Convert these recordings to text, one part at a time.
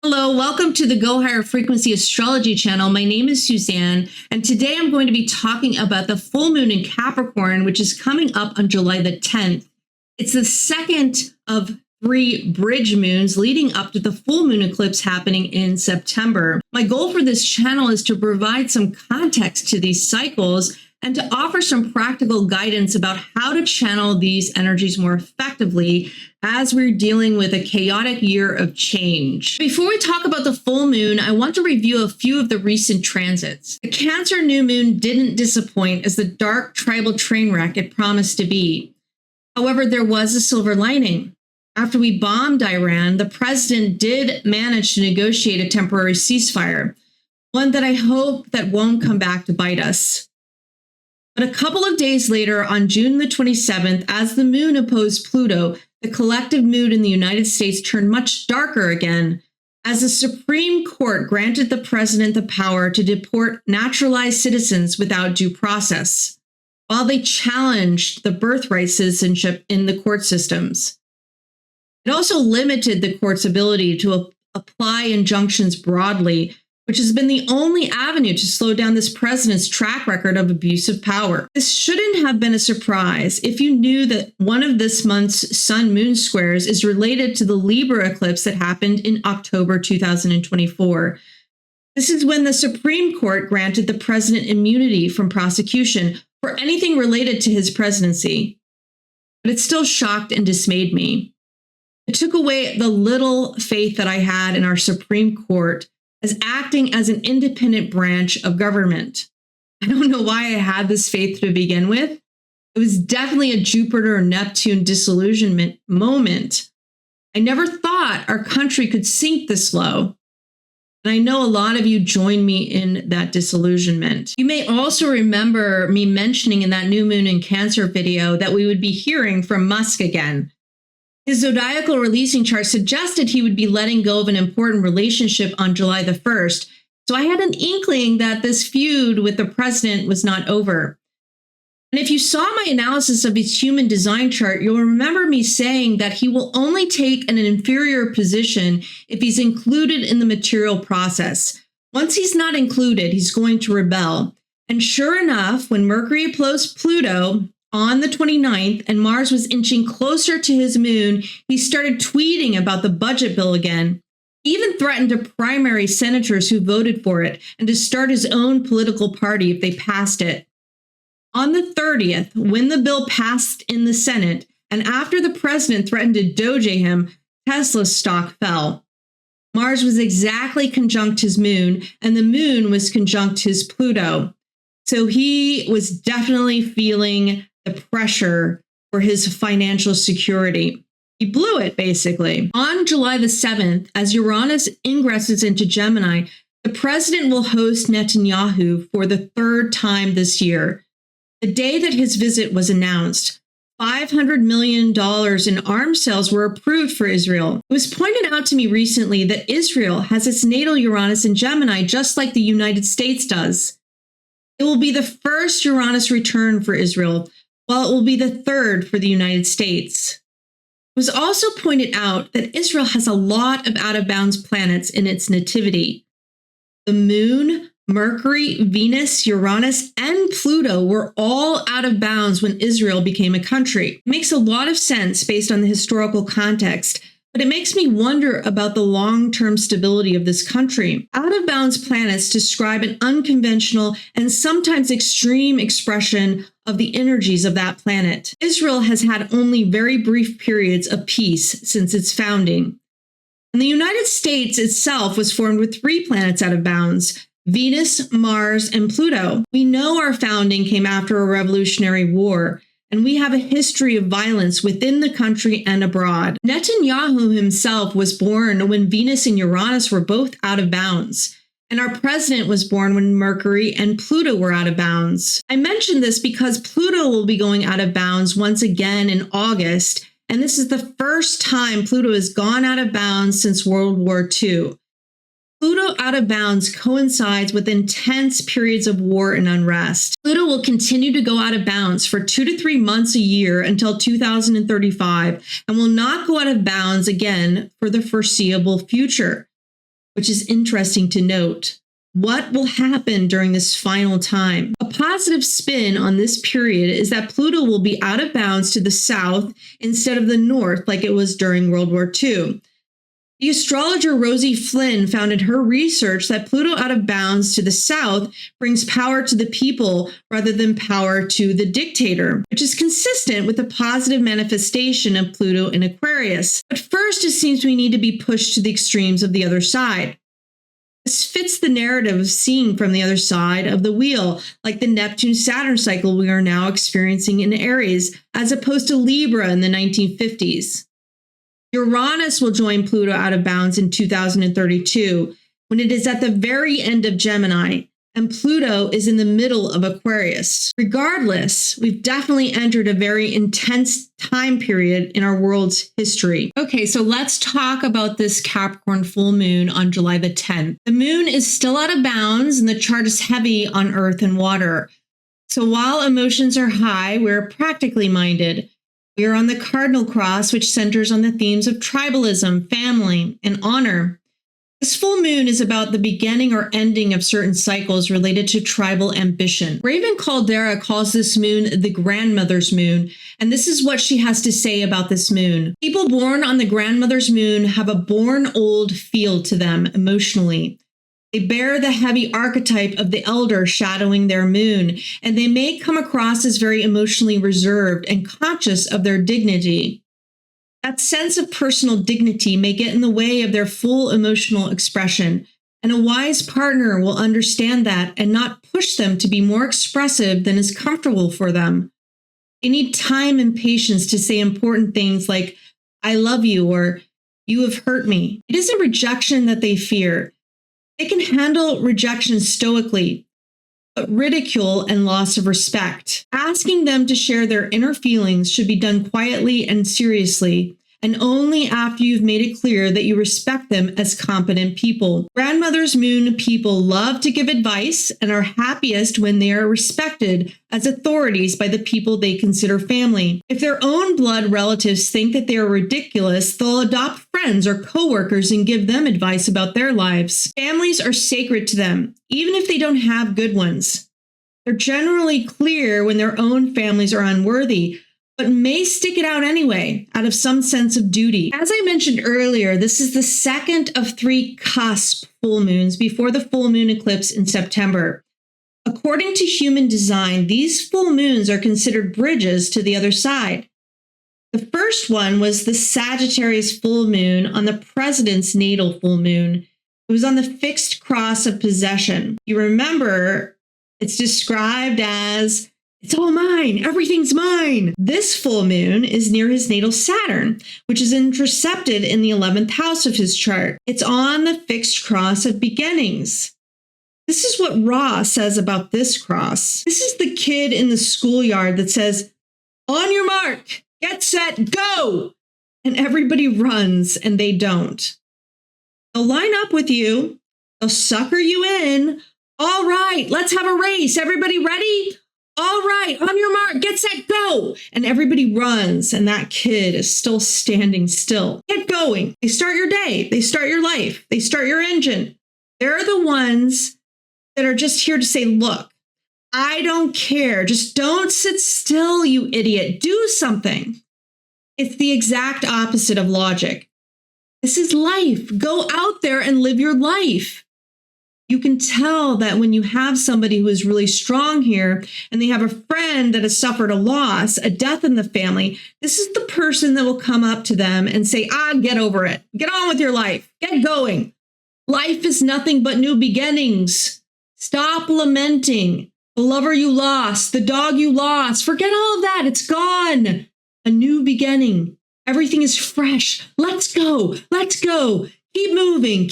Hello, welcome to the Go Higher Frequency Astrology channel. My name is Suzanne, and today I'm going to be talking about the full moon in Capricorn, which is coming up on July the 10th. It's the second of 3 bridge moons leading up to the full moon eclipse happening in September. My goal for this channel is to provide some context to these cycles and to offer some practical guidance about how to channel these energies more effectively as we're dealing with a chaotic year of change. Before we talk about the full moon, I want to review a few of the recent transits. The Cancer new moon didn't disappoint as the dark tribal train wreck it promised to be. However, there was a silver lining. After we bombed Iran, the president did manage to negotiate a temporary ceasefire, one that I hope that won't come back to bite us. But a couple of days later, on June the 27th, as the moon opposed Pluto, the collective mood in the United States turned much darker again, as the Supreme Court granted the president the power to deport naturalized citizens without due process, while they challenged the birthright citizenship in the court systems. It also limited the court's ability to apply injunctions broadly, which has been the only avenue to slow down this president's track record of abuse of power. This shouldn't have been a surprise if you knew that one of this month's sun-moon squares is related to the Libra eclipse that happened in October 2024. This is when the Supreme Court granted the president immunity from prosecution for anything related to his presidency. But it still shocked and dismayed me. It took away the little faith that I had in our Supreme Court as acting as an independent branch of government. I don't know why I had this faith to begin with. It was definitely a Jupiter or Neptune disillusionment moment. I never thought our country could sink this low. And I know a lot of you joined me in that disillusionment. You may also remember me mentioning in that new moon in Cancer video that we would be hearing from Musk again. His zodiacal releasing chart suggested he would be letting go of an important relationship on July the 1st, so I had an inkling that this feud with the president was not over. And if you saw my analysis of his human design chart, you'll remember me saying that he will only take an inferior position if he's included in the material process. Once he's not included, he's going to rebel. And sure enough, when Mercury opposed Pluto on the 29th, and Mars was inching closer to his moon, he started tweeting about the budget bill again. He even threatened to primary senators who voted for it and to start his own political party if they passed it. On the 30th, when the bill passed in the Senate, and after the president threatened to doge him, Tesla's stock fell. Mars was exactly conjunct his moon, and the moon was conjunct his Pluto. So he was definitely feeling the pressure for his financial security. He blew it, basically. On July the 7th, as Uranus ingresses into Gemini, the president will host Netanyahu for the 3rd time this year. The day that his visit was announced, $500 million in arms sales were approved for Israel. It was pointed out to me recently that Israel has its natal Uranus in Gemini, just like the United States does. It will be the first Uranus return for Israel, while it will be the 3rd for the United States. It was also pointed out that Israel has a lot of out-of-bounds planets in its nativity. The Moon, Mercury, Venus, Uranus, and Pluto were all out of bounds when Israel became a country. It makes a lot of sense based on the historical context, but it makes me wonder about the long-term stability of this country. Out-of-bounds planets describe an unconventional and sometimes extreme expression of the energies of that planet. Israel has had only very brief periods of peace since its founding. And the United States itself was formed with 3 planets out of bounds: Venus, Mars, and Pluto. We know our founding came after a revolutionary war, and we have a history of violence within the country and abroad. Netanyahu himself was born when Venus and Uranus were both out of bounds, and our president was born when Mercury and Pluto were out of bounds. I mention this because Pluto will be going out of bounds once again in August, and this is the first time Pluto has gone out of bounds since World War II. Pluto out of bounds coincides with intense periods of war and unrest. Pluto will continue to go out of bounds for 2 to 3 months a year until 2035 and will not go out of bounds again for the foreseeable future. which is interesting to note. What will happen during this final time? A positive spin on this period is that Pluto will be out of bounds to the south instead of the north like it was during World War II. The astrologer Rosie Flynn found in her research that Pluto out of bounds to the south brings power to the people rather than power to the dictator, which is consistent with the positive manifestation of Pluto in Aquarius. But first, it seems we need to be pushed to the extremes of the other side. This fits the narrative of seeing from the other side of the wheel, like the Neptune-Saturn cycle we are now experiencing in Aries, as opposed to Libra in the 1950s. Uranus will join Pluto out of bounds in 2032, when it is at the very end of Gemini, and Pluto is in the middle of Aquarius. Regardless, we've definitely entered a very intense time period in our world's history. Okay, so let's talk about this Capricorn full moon on July the 10th. The moon is still out of bounds and the chart is heavy on earth and water. So while emotions are high, we're practically minded. We are on the cardinal cross, which centers on the themes of tribalism, family, and honor. This full moon is about the beginning or ending of certain cycles related to tribal ambition. Raven Caldera calls this moon the grandmother's moon, and this is what she has to say about this moon. People born on the grandmother's moon have a born old feel to them emotionally. They bear the heavy archetype of the elder shadowing their moon, and they may come across as very emotionally reserved and conscious of their dignity. That sense of personal dignity may get in the way of their full emotional expression, and a wise partner will understand that and not push them to be more expressive than is comfortable for them. They need time and patience to say important things like, "I love you," or "You have hurt me." It isn't rejection that they fear. They can handle rejection stoically, but ridicule and loss of respect. Asking them to share their inner feelings should be done quietly and seriously, and only after you've made it clear that you respect them as competent people. Grandmother's moon people love to give advice and are happiest when they are respected as authorities by the people they consider family. If their own blood relatives think that they are ridiculous, they'll adopt friends or coworkers and give them advice about their lives. Families are sacred to them, even if they don't have good ones. They're generally clear when their own families are unworthy, but may stick it out anyway, out of some sense of duty. As I mentioned earlier, this is the second of 3 cusp full moons before the full moon eclipse in September. According to human design, these full moons are considered bridges to the other side. The first one was the Sagittarius full moon on the president's natal full moon. It was on the fixed cross of possession. You remember, it's described as, "It's all mine. Everything's mine." This full moon is near his natal Saturn, which is intercepted in the 11th house of his chart. It's on the fixed cross of beginnings. This is what Ra says about this cross. This is the kid in the schoolyard that says, "On your mark, get set, go!" And everybody runs and they don't. They'll line up with you. They'll sucker you in. "All right, let's have a race. Everybody ready? All right, on your mark, get set, go!" And everybody runs, and that kid is still standing still. Get going. They start your day. They start your life. They start your engine. They're the ones that are just here to say, "Look, I don't care. Just don't sit still, you idiot. Do something." It's the exact opposite of logic. This is life. Go out there and live your life. You can tell that when you have somebody who is really strong here and they have a friend that has suffered a loss, a death in the family, this is the person that will come up to them and say, "Get over it. Get on with your life. Get going. Life is nothing but new beginnings. Stop lamenting. The lover you lost, the dog you lost, forget all of that. It's gone. A new beginning. Everything is fresh. Let's go. Let's go. Keep moving,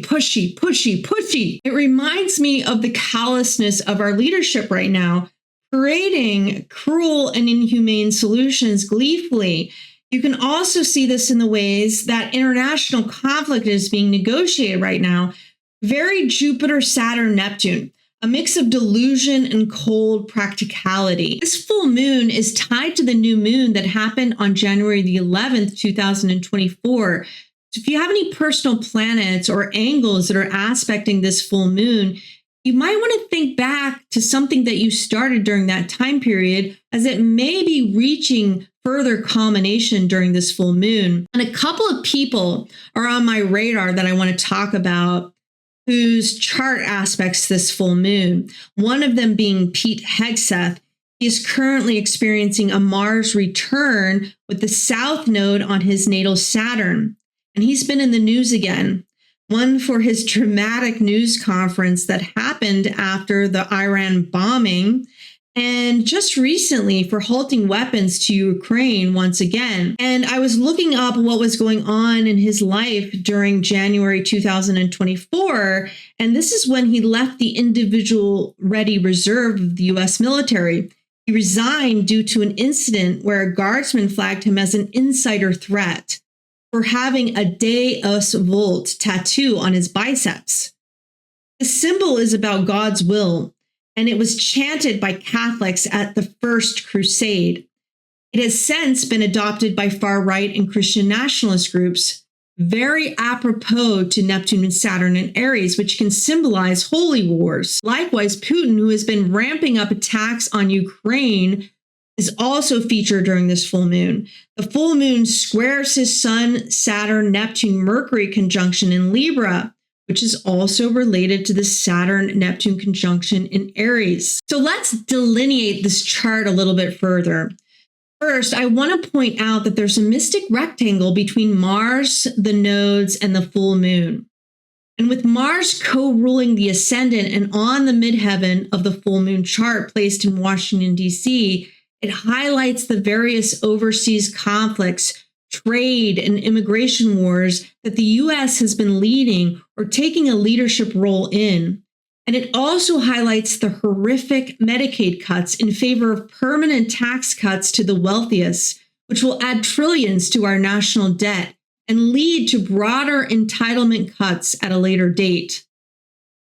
pushy, pushy, pushy." It reminds me of the callousness of our leadership right now, creating cruel and inhumane solutions gleefully. You can also see this in the ways that international conflict is being negotiated right now. Very Jupiter, Saturn, Neptune, a mix of delusion and cold practicality. This full moon is tied to the new moon that happened on January the 11th, 2024. So if you have any personal planets or angles that are aspecting this full moon, you might want to think back to something that you started during that time period, as it may be reaching further culmination during this full moon. And a couple of people are on my radar that I want to talk about whose chart aspects this full moon. One of them being Pete Hegseth. He is currently experiencing a Mars return with the South Node on his natal Saturn. And he's been in the news again. One for his dramatic news conference that happened after the Iran bombing, and just recently for halting weapons to Ukraine once again. And I was looking up what was going on in his life during January 2024, and this is when he left the individual ready reserve of the U.S. military. He resigned due to an incident where a guardsman flagged him as an insider threat for having a Deus Vult tattoo on his biceps. The symbol is about God's will, and it was chanted by Catholics at the First Crusade. It has since been adopted by far-right and Christian nationalist groups, very apropos to Neptune and Saturn and Aries, which can symbolize holy wars. Likewise, Putin, who has been ramping up attacks on Ukraine, is also featured during this full moon. The full moon squares his Sun, Saturn, Neptune, Mercury conjunction in Libra, which is also related to the Saturn-Neptune conjunction in Aries. So let's delineate this chart a little bit further. First, I want to point out that there's a mystic rectangle between Mars, the nodes, and the full moon. And with Mars co-ruling the ascendant and on the midheaven of the full moon chart placed in Washington, D.C., it highlights the various overseas conflicts, trade, and immigration wars that the U.S. has been leading or taking a leadership role in. And it also highlights the horrific Medicaid cuts in favor of permanent tax cuts to the wealthiest, which will add trillions to our national debt and lead to broader entitlement cuts at a later date.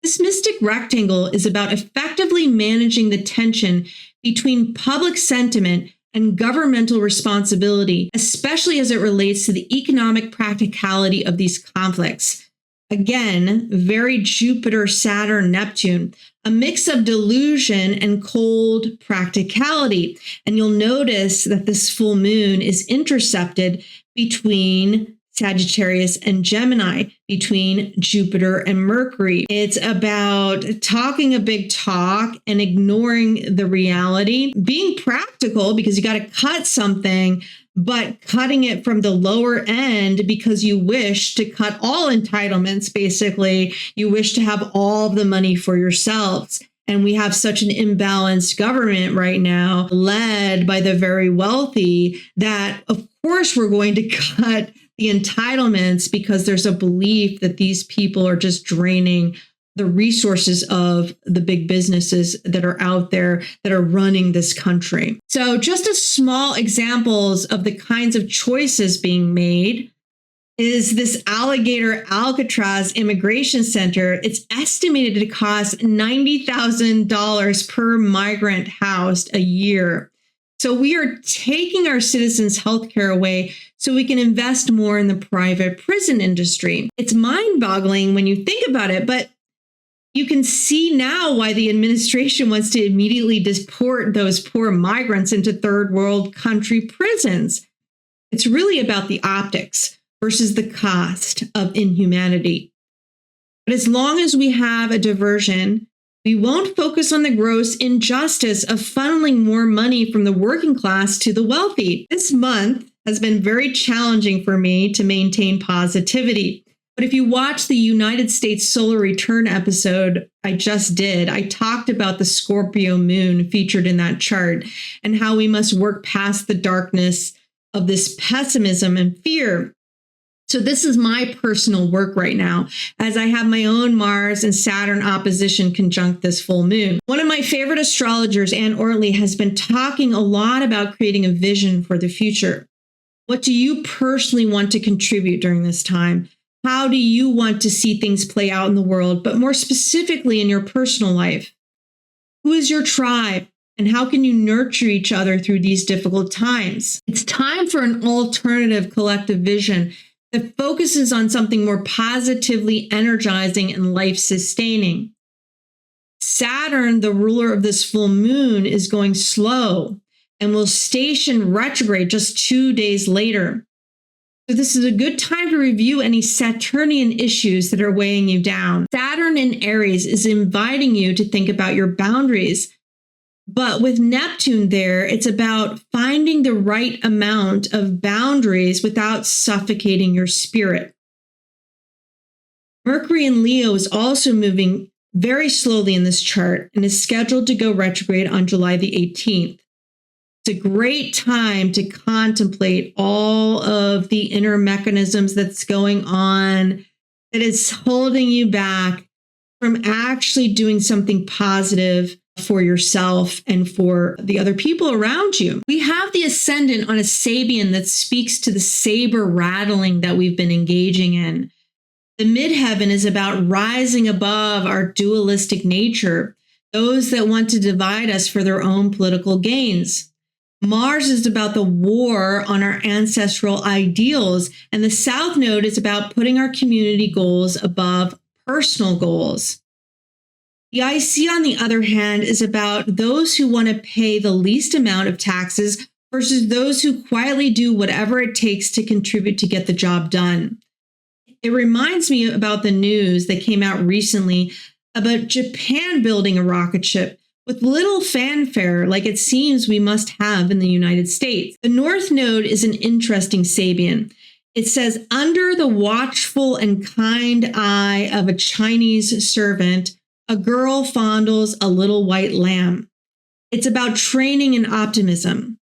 This mystic rectangle is about effectively managing the tension between public sentiment and governmental responsibility, especially as it relates to the economic practicality of these conflicts. Again, very Jupiter, Saturn, Neptune, a mix of delusion and cold practicality. And you'll notice that this full moon is intercepted between Sagittarius and Gemini, between Jupiter and Mercury. It's about talking a big talk and ignoring the reality, being practical because you got to cut something, but cutting it from the lower end because you wish to cut all entitlements. Basically, you wish to have all the money for yourselves. And we have such an imbalanced government right now, led by the very wealthy, that of course we're going to cut the entitlements because there's a belief that these people are just draining the resources of the big businesses that are out there that are running this country. So just as small examples of the kinds of choices being made is this Alligator Alcatraz Immigration Center. It's estimated to cost $90,000 per migrant housed a year. So we are taking our citizens' healthcare away so we can invest more in the private prison industry. It's mind-boggling when you think about it, but you can see now why the administration wants to immediately deport those poor migrants into third world country prisons. It's really about the optics versus the cost of inhumanity. But as long as we have a diversion, we won't focus on the gross injustice of funneling more money from the working class to the wealthy. This month has been very challenging for me to maintain positivity. But if you watch the United States solar return episode I just did, I talked about the Scorpio moon featured in that chart and how we must work past the darkness of this pessimism and fear. So this is my personal work right now, as I have my own Mars and Saturn opposition conjunct this full moon. One of my favorite astrologers, Anne Ortley, has been talking a lot about creating a vision for the future. What do you personally want to contribute during this time? How do you want to see things play out in the world, but more specifically in your personal life? Who is your tribe? And how can you nurture each other through these difficult times? It's time for an alternative collective vision that focuses on something more positively energizing and life sustaining. Saturn, the ruler of this full moon, is going slow and will station retrograde just 2 days later. So this is a good time to review any Saturnian issues that are weighing you down. Saturn in Aries is inviting you to think about your boundaries. But with Neptune there, it's about finding the right amount of boundaries without suffocating your spirit. Mercury in Leo is also moving very slowly in this chart and is scheduled to go retrograde on July the 18th. It's a great time to contemplate all of the inner mechanisms that's going on that is holding you back from actually doing something positive for yourself and for the other people around you. We have the ascendant on a Sabian that speaks to the saber rattling that we've been engaging in. The midheaven is about rising above our dualistic nature, those that want to divide us for their own political gains. Mars is about the war on our ancestral ideals, and the South Node is about putting our community goals above personal goals. The IC, on the other hand, is about those who want to pay the least amount of taxes versus those who quietly do whatever it takes to contribute to get the job done. It reminds me about the news that came out recently about Japan building a rocket ship with little fanfare like it seems we must have in the United States. The North Node is an interesting Sabian. It says, under the watchful and kind eye of a Chinese servant, a girl fondles a little white lamb. It's about training and optimism,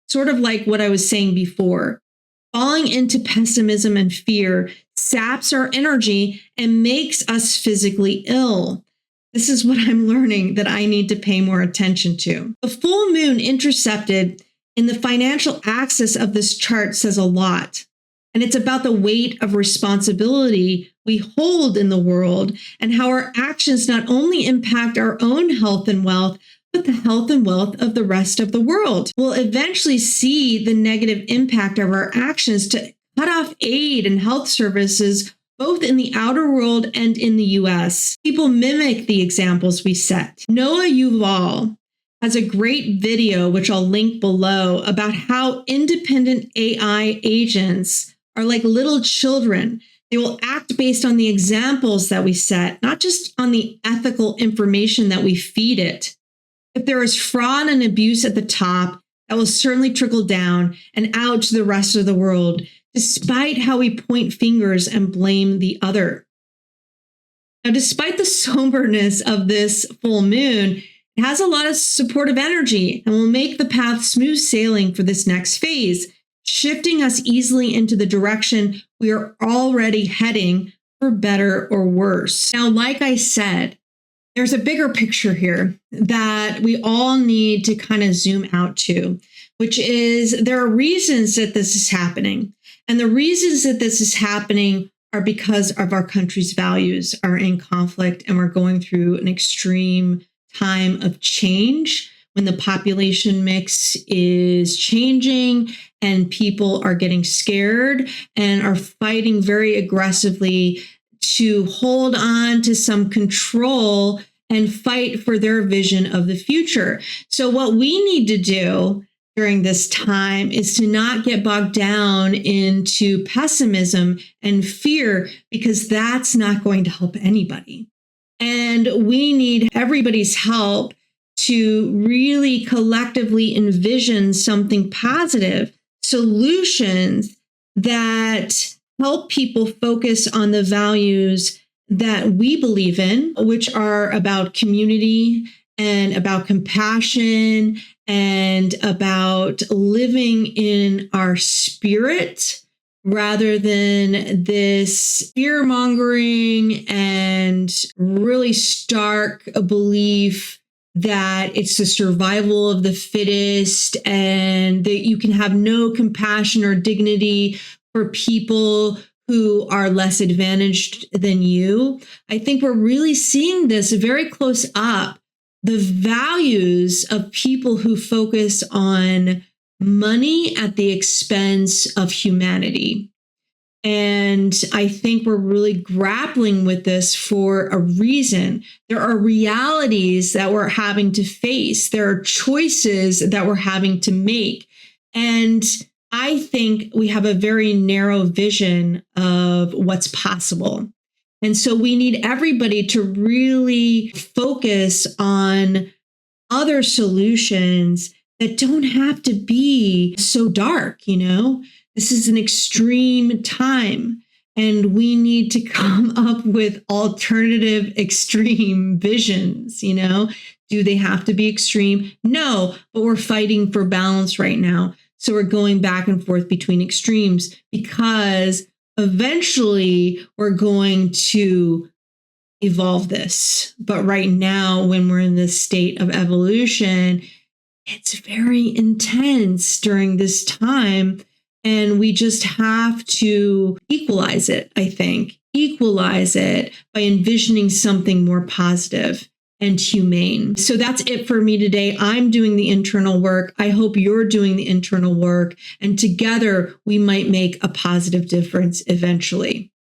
sort of like what I was saying before. Falling into pessimism and fear saps our energy and makes us physically ill. This is what I'm learning that I need to pay more attention to. The full moon intercepted in the financial axis of this chart says a lot. And it's about the weight of responsibility we hold in the world and how our actions not only impact our own health and wealth, but the health and wealth of the rest of the world. We'll eventually see the negative impact of our actions to cut off aid and health services both in the outer world and in the US. People mimic the examples we set. Noah Yuval has a great video, which I'll link below, about how independent AI agents are like little children. They will act based on the examples that we set, not just on the ethical information that we feed it. If there is fraud and abuse at the top, that will certainly trickle down and out to the rest of the world, despite how we point fingers and blame the other. Now, despite the somberness of this full moon, it has a lot of supportive energy and will make the path smooth sailing for this next phase, shifting us easily into the direction we are already heading, for better or worse. Now, like I said, there's a bigger picture here that we all need to kind of zoom out to, which is there are reasons that this is happening. And the reasons that this is happening are because of our country's values are in conflict, and we're going through an extreme time of change when the population mix is changing and people are getting scared and are fighting very aggressively to hold on to some control and fight for their vision of the future. So what we need to do during this time is to not get bogged down into pessimism and fear, because that's not going to help anybody. And we need everybody's help to really collectively envision something positive, solutions that help people focus on the values that we believe in, which are about community and about compassion and about living in our spirit rather than this fear-mongering and really stark belief that it's the survival of the fittest and that you can have no compassion or dignity for people who are less advantaged than you. I think we're really seeing this very close up, the values of people who focus on money at the expense of humanity. And I think we're really grappling with this for a reason. There are realities that we're having to face. There are choices that we're having to make. And I think we have a very narrow vision of what's possible. And so we need everybody to really focus on other solutions that don't have to be so dark, you know? This is an extreme time, and we need to come up with alternative extreme visions, you know? Do they have to be extreme? No, but we're fighting for balance right now. So we're going back and forth between extremes because eventually we're going to evolve this. But right now, when we're in this state of evolution, it's very intense during this time. And we just have to equalize it, I think. Equalize it by envisioning something more positive and humane. So that's it for me today. I'm doing the internal work. I hope you're doing the internal work. And together, we might make a positive difference eventually.